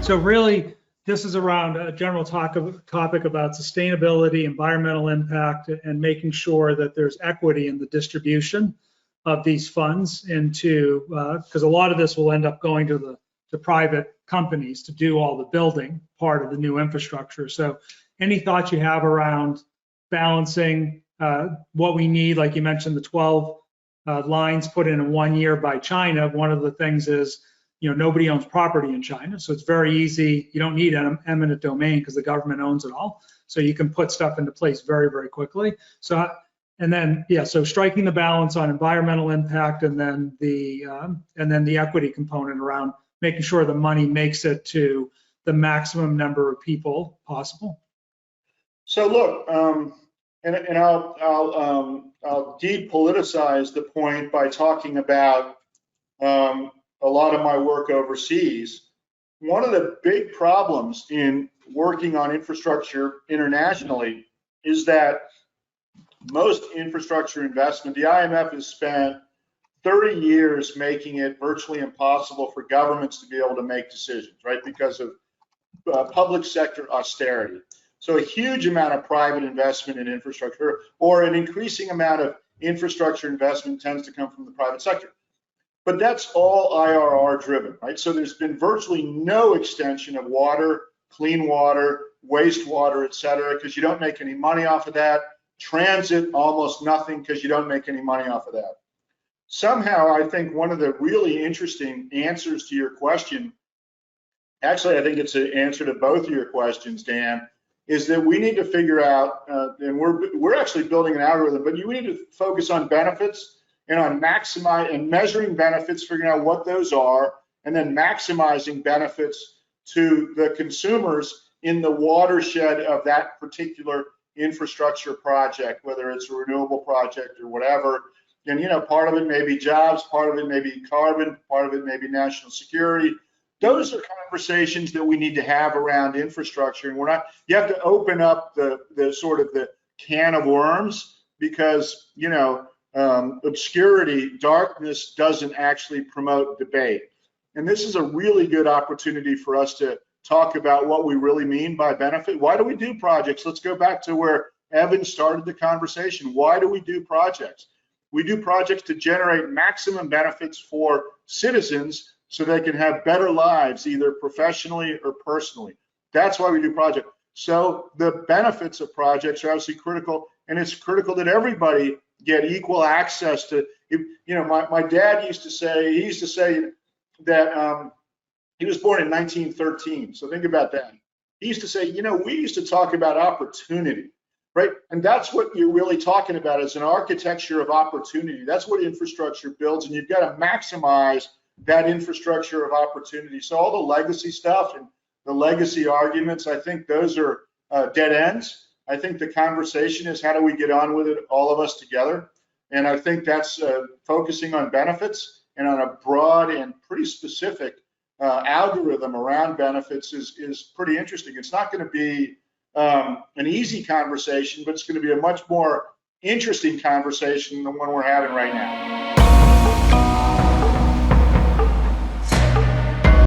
So really, this is around a general topic about sustainability, environmental impact, and making sure that there's equity in the distribution of these funds into, because a lot of this will end up going to the private companies to do all the building part of the new infrastructure. So any thoughts you have around balancing what we need, like you mentioned, the 12 lines put in 1 year by China. One of the things is, nobody owns property in China, so it's very easy. You don't need an eminent domain because the government owns it all. So you can put stuff into place very, very quickly. So, and then, so striking the balance on environmental impact, and then the equity component around making sure the money makes it to the maximum number of people possible. So look, and I'll depoliticize the point by talking about a lot of my work overseas. One of the big problems in working on infrastructure internationally is that most infrastructure investment, the IMF has spent 30 years making it virtually impossible for governments to be able to make decisions, right? Because of public sector austerity. So a huge amount of private investment in infrastructure, or an increasing amount of infrastructure investment, tends to come from the private sector. But that's all IRR driven, right? So there's been virtually no extension of water, clean water, wastewater, et cetera, because you don't make any money off of that. Transit, almost nothing, because you don't make any money off of that. Somehow, I think one of the really interesting answers to your question, actually, I think it's an answer to both of your questions, Dan, is that we need to figure out, and we're actually building an algorithm, but we need to focus on benefits and on maximizing and measuring benefits, figuring out what those are, and then maximizing benefits to the consumers in the watershed of that particular infrastructure project, whether it's a renewable project or whatever. And part of it may be jobs, part of it may be carbon, part of it may be national security. Those are conversations that we need to have around infrastructure, and you have to open up the sort of the can of worms, because obscurity, darkness doesn't actually promote debate. And this is a really good opportunity for us to talk about what we really mean by benefit. Why do we do projects? Let's go back to where Evan started the conversation. Why do we do projects? We do projects to generate maximum benefits for citizens so they can have better lives, either professionally or personally. That's why we do projects. So the benefits of projects are obviously critical, and it's critical that everybody get equal access to, my dad used to say that he was born in 1913. So think about that. He used to say, we used to talk about opportunity, right? And that's what you're really talking about, is an architecture of opportunity. That's what infrastructure builds, and you've got to maximize that infrastructure of opportunity. So all the legacy stuff and the legacy arguments, I think those are dead ends. I think the conversation is, how do we get on with it, all of us together? And I think that's focusing on benefits and on a broad and pretty specific algorithm around benefits is pretty interesting. It's not going to be an easy conversation, but it's going to be a much more interesting conversation than the one we're having right now.